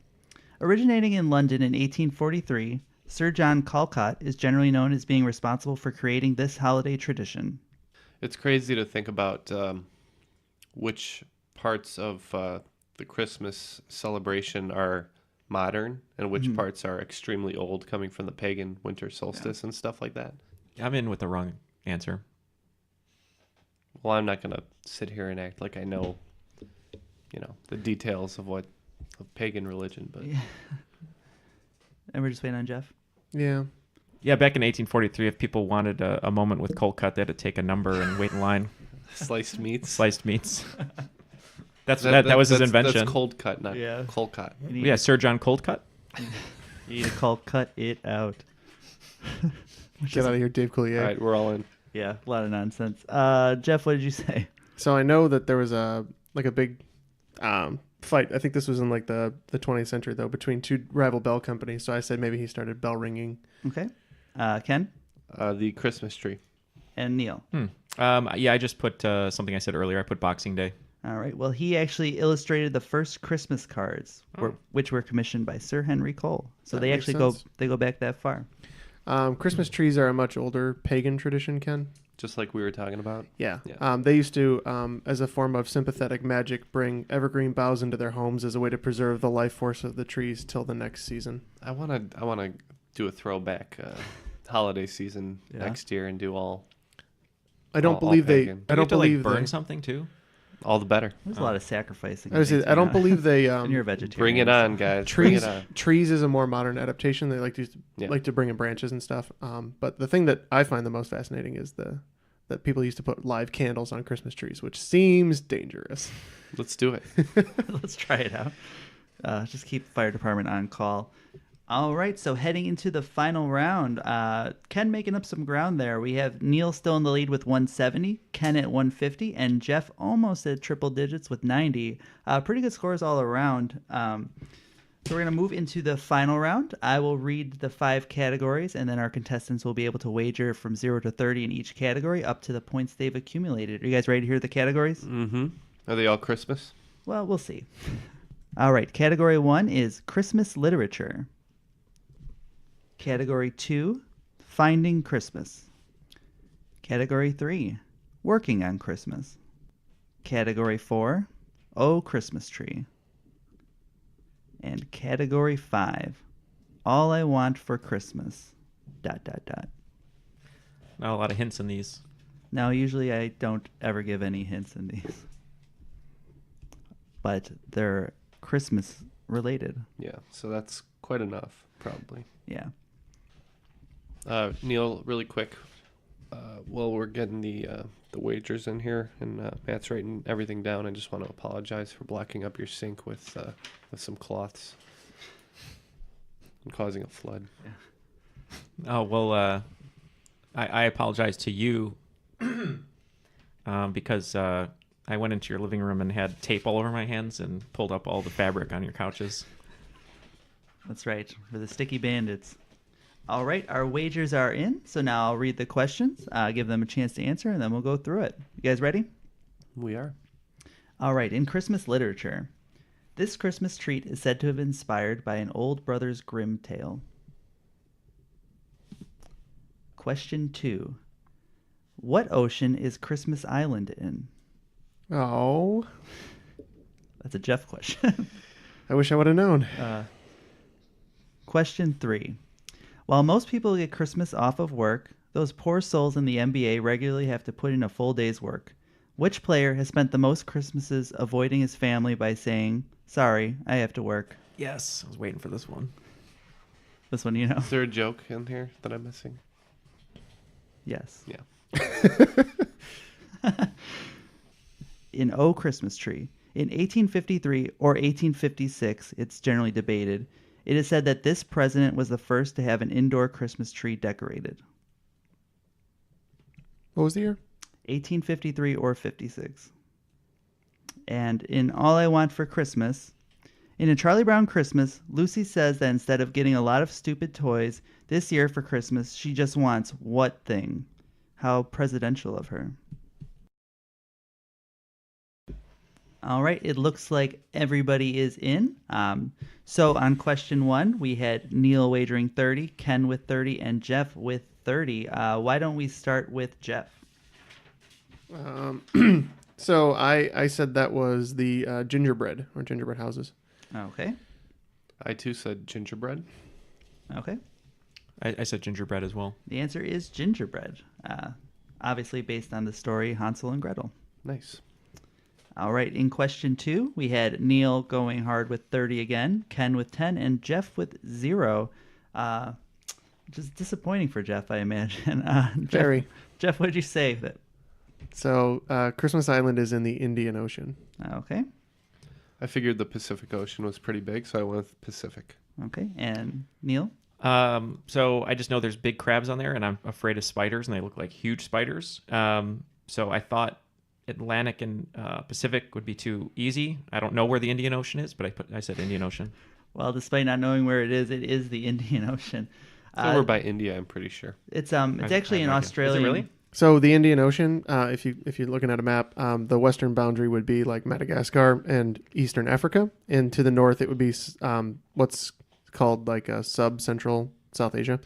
S2: Originating in London in 1843, Sir John Calcott is generally known as being responsible for creating this holiday tradition.
S3: It's crazy to think about which parts of the Christmas celebration are modern and which parts are extremely old, coming from the pagan winter solstice and stuff like that.
S4: I'm in with the wrong answer.
S3: Well, I'm not going to sit here and act like I know, the details of pagan religion, but
S2: And we're just waiting on Jeff.
S6: Yeah.
S4: Yeah, back in 1843, if people wanted a moment with cold cut, they had to take a number and wait in line.
S3: sliced meats.
S4: Sliced meats. That was his invention.
S3: That's cold cut, not cold cut.
S4: Yeah, Sir John Coldcut.
S2: You need to call cut it out.
S6: Get out of here, Dave Coulier.
S3: All right, we're all in.
S2: Yeah, a lot of nonsense. Jeff, what did you say?
S6: So I know that there was a big fight. I think this was in like the 20th century though, between two rival bell companies. So I said maybe he started bell ringing.
S2: Okay. Ken
S3: The Christmas tree.
S2: and Neal.
S4: I just put something I said earlier. I put Boxing Day.
S2: All right. Well, he actually illustrated the first Christmas cards, which were commissioned by Sir Henry Cole. So
S6: That
S2: they
S6: makes
S2: actually
S6: sense.
S2: go back that far.
S6: Christmas trees are a much older pagan tradition, Ken.
S3: Just like we were talking about.
S6: Yeah.
S3: Yeah.
S6: They used to, as a form of sympathetic magic, bring evergreen boughs into their homes as a way to preserve the life force of the trees till the next season.
S3: I want to do a throwback holiday season next year and do all.
S6: I don't
S3: All
S6: believe they.
S3: pagan.
S6: I
S4: You
S6: don't
S4: have to
S6: believe
S4: burn
S6: they.
S4: something too.
S3: All the better.
S2: There's a lot of sacrificing.
S6: I
S2: things,
S6: don't believe they.
S2: And you're a vegetarian.
S3: Bring it on, guys.
S6: Trees.
S3: Bring it on.
S6: Trees is a more modern adaptation. They like to bring in branches and stuff. But the thing that I find the most fascinating is that people used to put live candles on Christmas trees, which seems dangerous.
S3: Let's do it.
S2: Let's try it out. Just keep the fire department on call. All right, so heading into the final round, Ken making up some ground there. We have Neal still in the lead with 170, Ken at 150, and Jeff almost at triple digits with 90. Pretty good scores all around. So we're going to move into the final round. I will read the 5 categories, and then our contestants will be able to wager from 0 to 30 in each category up to the points they've accumulated. Are you guys ready to hear the categories?
S3: Mm-hmm. Are they all Christmas?
S2: Well, we'll see. All right, category 1 is Christmas literature. Category 2, Finding Christmas. Category 3, Working on Christmas. Category 4, Oh Christmas Tree. And Category 5, All I Want for Christmas. ...
S4: Not a lot of hints in these.
S2: Now, usually I don't ever give any hints in these. But they're Christmas related.
S3: Yeah, so that's quite enough, probably.
S2: Yeah.
S3: Neal, really quick, while we're getting the wagers in here and Matt's writing everything down, I just want to apologize for blocking up your sink with some cloths and causing a flood.
S4: Oh, well, I apologize to you because I went into your living room and had tape all over my hands and pulled up all the fabric on your couches.
S2: That's right. For the sticky bandits. All right, our wagers are in. So now I'll read the questions, give them a chance to answer, and then we'll go through it. You guys ready?
S3: We are.
S2: All right, in Christmas literature, This Christmas treat is said to have been inspired by an old Brothers Grimm tale. Question 2. What ocean is Christmas Island in?
S6: Oh,
S2: That's a Jeff question.
S6: I wish I would have known.
S2: Question 3. While most people get Christmas off of work, those poor souls in the NBA regularly have to put in a full day's work. Which player has spent the most Christmases avoiding his family by saying, "Sorry, I have to work"?
S4: Yes, I was waiting for this one.
S2: This one you know.
S3: Is there a joke in here that I'm missing?
S2: Yes.
S3: Yeah.
S2: In O Christmas Tree. In 1853 or 1856, it's generally debated, it is said that this president was the first to have an indoor Christmas tree decorated.
S6: What was the year?
S2: 1853 or 56. And in All I Want for Christmas, in A Charlie Brown Christmas, Lucy says that instead of getting a lot of stupid toys, this year for Christmas, she just wants what thing? How presidential of her. All right, it looks like everybody is in. So on question 1, we had Neal wagering 30, Ken with 30, and Jeff with 30. Why don't we start with Jeff?
S6: So I said that was the gingerbread or gingerbread houses.
S2: Okay.
S3: I too said gingerbread.
S2: Okay.
S4: I said gingerbread as well.
S2: The answer is gingerbread. Obviously based on the story Hansel and Gretel.
S3: Nice.
S2: All right, in question 2, we had Neal going hard with 30 again, Ken with 10, and Jeff with 0. Just disappointing for Jeff, I imagine.
S6: Very.
S2: Jeff, what did you say?
S6: So Christmas Island is in the Indian Ocean.
S2: Okay.
S3: I figured the Pacific Ocean was pretty big, so I went with Pacific.
S2: Okay, and Neal?
S4: So I just know there's big crabs on there, and I'm afraid of spiders, and they look like huge spiders. So I thought Atlantic and Pacific would be too easy. I don't know where the Indian Ocean is, but I said Indian Ocean.
S2: Well, despite not knowing where it is the Indian Ocean.
S3: It's over by India, I'm pretty sure.
S2: It's actually an
S4: no idea.
S2: Australian.
S4: Is it really?
S6: So the Indian Ocean, if you're looking at a map, the western boundary would be like Madagascar and Eastern Africa, and to the north it would be what's called like a sub-central South Asia,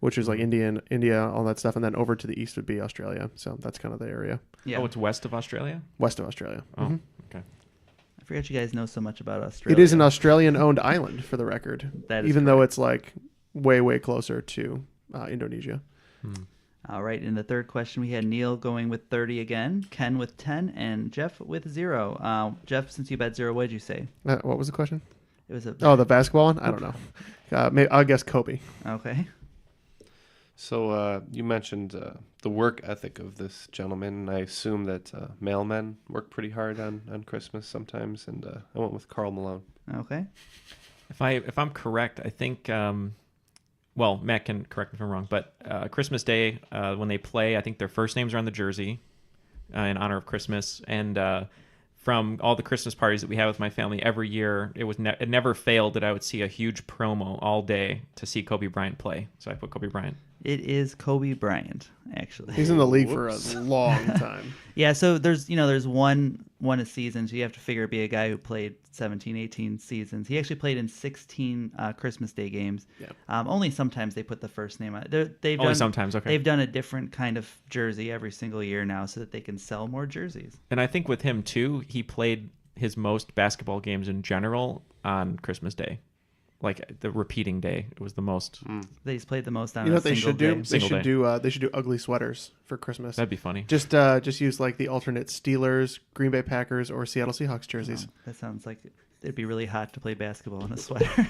S6: which is like India, all that stuff, and then over to the east would be Australia. So that's kind of the area
S2: Yeah.
S4: Oh, it's west of Australia?
S6: west of Australia.
S4: Oh,
S6: Mhm.
S4: okay.
S2: I forgot you guys know so much about Australia.
S6: It is an Australian-owned island, for the record,
S2: That is
S6: even though
S2: correct.
S6: it's like way closer to Indonesia.
S2: All right, in the third question, we had Neal going with 30 again, Ken with 10, and Jeff with 0. Jeff, since you bet 0, what did you say?
S6: What was the question?
S2: It was a...
S6: Oh, the basketball one? I don't know. Maybe I'll guess Kobe.
S2: Okay.
S3: So you mentioned the work ethic of this gentleman, and I assume that mailmen work pretty hard on Christmas sometimes, and I went with Karl Malone.
S2: Okay.
S4: If I'm correct, I think well, Matt can correct me if I'm wrong, but Christmas Day when they play, I think their first names are on the jersey in honor of Christmas, and from all the Christmas parties that we have with my family every year, it never failed that I would see a huge promo all day to see Kobe Bryant play. So I put Kobe Bryant.
S2: It is Kobe Bryant, actually.
S6: He's in the league for a long time.
S2: Yeah, so there's one a season, so you have to figure it'd be a guy who played 17, 18 seasons. He actually played in 16 Christmas Day games.
S6: Yeah.
S2: Only sometimes they put the first name on it.
S4: Only sometimes, okay.
S2: They've done a different kind of jersey every single year now so that they can sell more jerseys.
S4: And I think with him too, he played his most basketball games in general on Christmas Day. Like the repeating day, it was the most.
S2: He's played the most on
S6: You know
S2: a
S6: what they
S2: single
S6: should do?
S2: day.
S6: They
S4: Single
S6: should
S4: day.
S6: do ugly sweaters for Christmas.
S4: That'd be funny.
S6: Just use like the alternate Steelers, Green Bay Packers, or Seattle Seahawks jerseys.
S2: That sounds like it'd be really hot to play basketball in a sweater.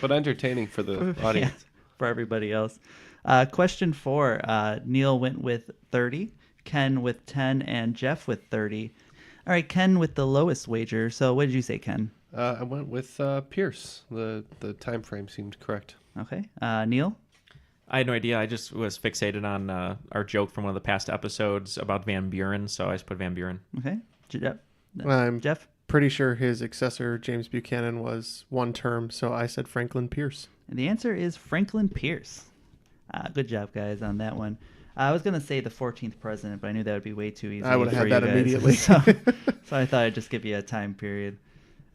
S3: But entertaining for the audience.
S2: Yeah, for everybody else. Question 4. Neal went with 30, Ken with 10, and Jeff with 30. All right, Ken with the lowest wager. So what did you say, Ken?
S3: I went with Pierce. The time frame seemed correct.
S2: Okay. Neal?
S4: I had no idea. I just was fixated on our joke from one of the past episodes about Van Buren, so I just put Van Buren.
S2: Okay. Jeff?
S6: I'm
S2: Jeff?
S6: pretty sure his successor, James Buchanan, was one term, so I said Franklin Pierce.
S2: And the answer is Franklin Pierce. Good job, guys, on that one. I was going to say the 14th president, but I knew that would be way too easy.
S6: I would have
S2: for
S6: had
S2: you
S6: that
S2: guys.
S6: immediately.
S2: so I thought I'd just give you a time period.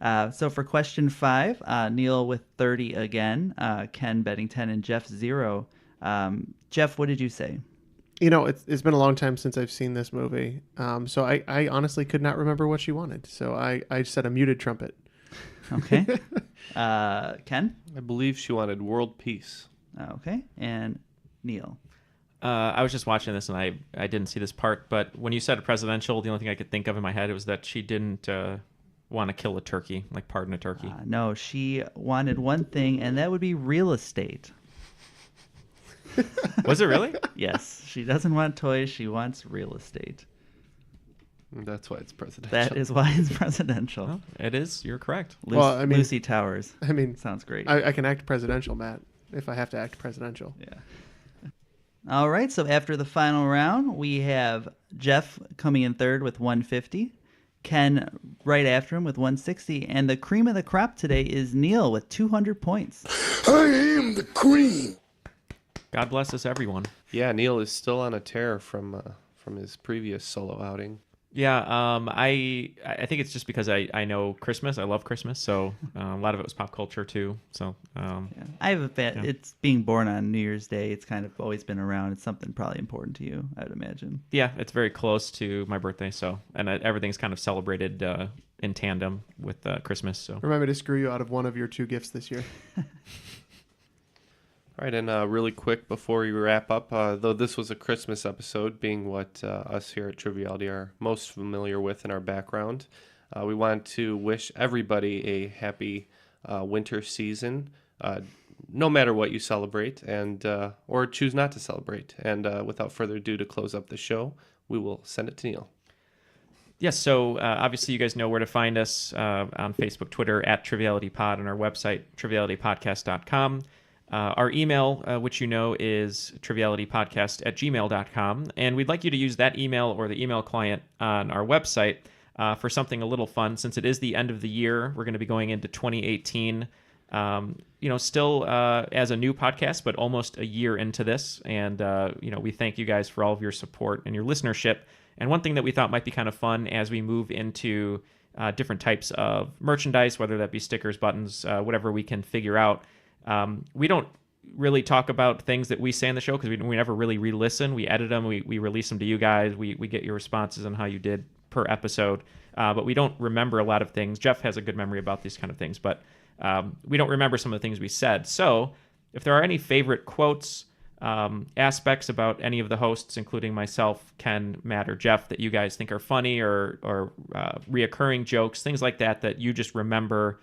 S2: So for question 5, Neal with 30 again, Ken betting 10, and Jeff 0. Jeff, what did you say?
S6: It's been a long time since I've seen this movie, so I honestly could not remember what she wanted. So I said a muted trumpet.
S2: Okay. Ken?
S3: I believe she wanted world peace.
S2: Okay. And Neal?
S4: I was just watching this and I didn't see this part, but when you said presidential, the only thing I could think of in my head was that she didn't want to kill a turkey, like pardon a turkey.
S2: No, she wanted one thing, and that would be real estate.
S4: Was it really?
S2: Yes. She doesn't want toys. She wants real estate.
S3: That's why it's presidential.
S2: That is why it's presidential.
S4: Well, it is. You're correct.
S2: Lucy Towers.
S6: I mean,
S2: sounds great.
S6: I can act presidential, Matt, if I have to act presidential.
S2: Yeah. All right, so after the final round, we have Jeff coming in third with 150, Ken right after him with 160, and the cream of the crop today is Neal with 200 points.
S1: I am the cream.
S4: God bless us, everyone.
S3: Yeah, Neal is still on a tear from his previous solo outing.
S4: Yeah, I think it's just because I know Christmas. I love Christmas, so a lot of it was pop culture too. So
S2: Yeah. I have a bet.
S4: Yeah.
S2: It's being born on New Year's Day. It's kind of always been around. It's something probably important to you, I would imagine.
S4: yeah, it's very close to my birthday. So and everything's kind of celebrated in tandem with Christmas. So
S6: Remind me to screw you out of one of your 2 gifts this year.
S3: All right, and really quick before we wrap up, though this was a Christmas episode, being what us here at Triviality are most familiar with in our background, we want to wish everybody a happy winter season, no matter what you celebrate, and or choose not to celebrate. And without further ado, to close up the show, we will send it to Neal.
S4: yes, so obviously you guys know where to find us on Facebook, Twitter at TrivialityPod, and our website trivialitypodcast.com. Our email, which you know, is trivialitypodcast@gmail.com. And we'd like you to use that email or the email client on our website for something a little fun. Since it is the end of the year, we're going to be going into 2018, still as a new podcast, but almost a year into this. And, we thank you guys for all of your support and your listenership. And one thing that we thought might be kind of fun as we move into different types of merchandise, whether that be stickers, buttons, whatever we can figure out. We don't really talk about things that we say in the show because we never really re-listen. We edit them, we release them to you guys. We get your responses on how you did per episode, but we don't remember a lot of things. Jeff has a good memory about these kind of things, but we don't remember some of the things we said. So if there are any favorite quotes, aspects about any of the hosts, including myself, Ken, Matt, or Jeff, that you guys think are funny or reoccurring jokes, things like that you just remember.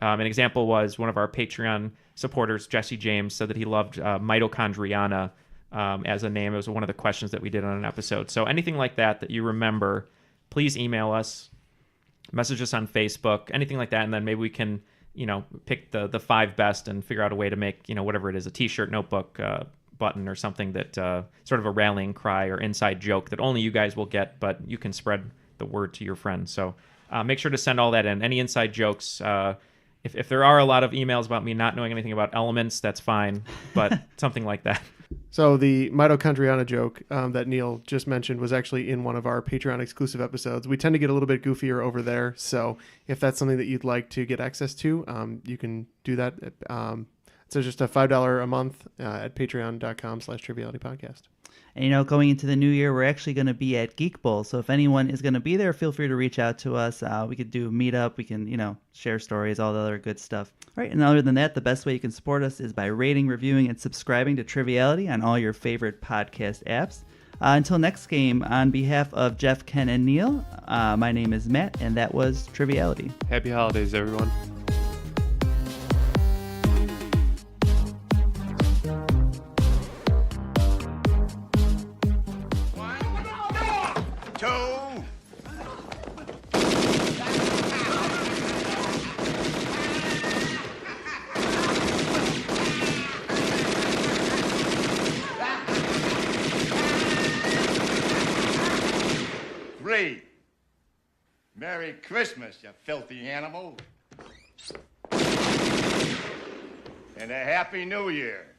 S4: An example was one of our Patreon supporters, Jesse James, said that he loved mitochondriana as a name. It was one of the questions that we did on an episode. So anything like that you remember, please email us, message us on Facebook, anything like that, and then maybe we can, pick the 5 best and figure out a way to make, whatever it is, a T-shirt, notebook, button, or something that sort of a rallying cry or inside joke that only you guys will get, but you can spread the word to your friends. So make sure to send all that in. Any inside jokes. If there are a lot of emails about me not knowing anything about elements, that's fine, but something like that.
S6: So the mitochondriana joke that Neal just mentioned was actually in one of our Patreon exclusive episodes. We tend to get a little bit goofier over there. So if that's something that you'd like to get access to, you can do that. So just a $5 a month at patreon.com/trivialitypodcast.
S2: And, going into the new year, we're actually going to be at Geek Bowl. So if anyone is going to be there, feel free to reach out to us. We could do a meetup. We can, share stories, all the other good stuff. All right. And other than that, the best way you can support us is by rating, reviewing, and subscribing to Triviality on all your favorite podcast apps. Until next game, on behalf of Jeff, Ken, and Neal, my name is Matt, and that was Triviality.
S3: Happy holidays, everyone.
S7: Merry Christmas, you filthy animal. And a Happy New Year.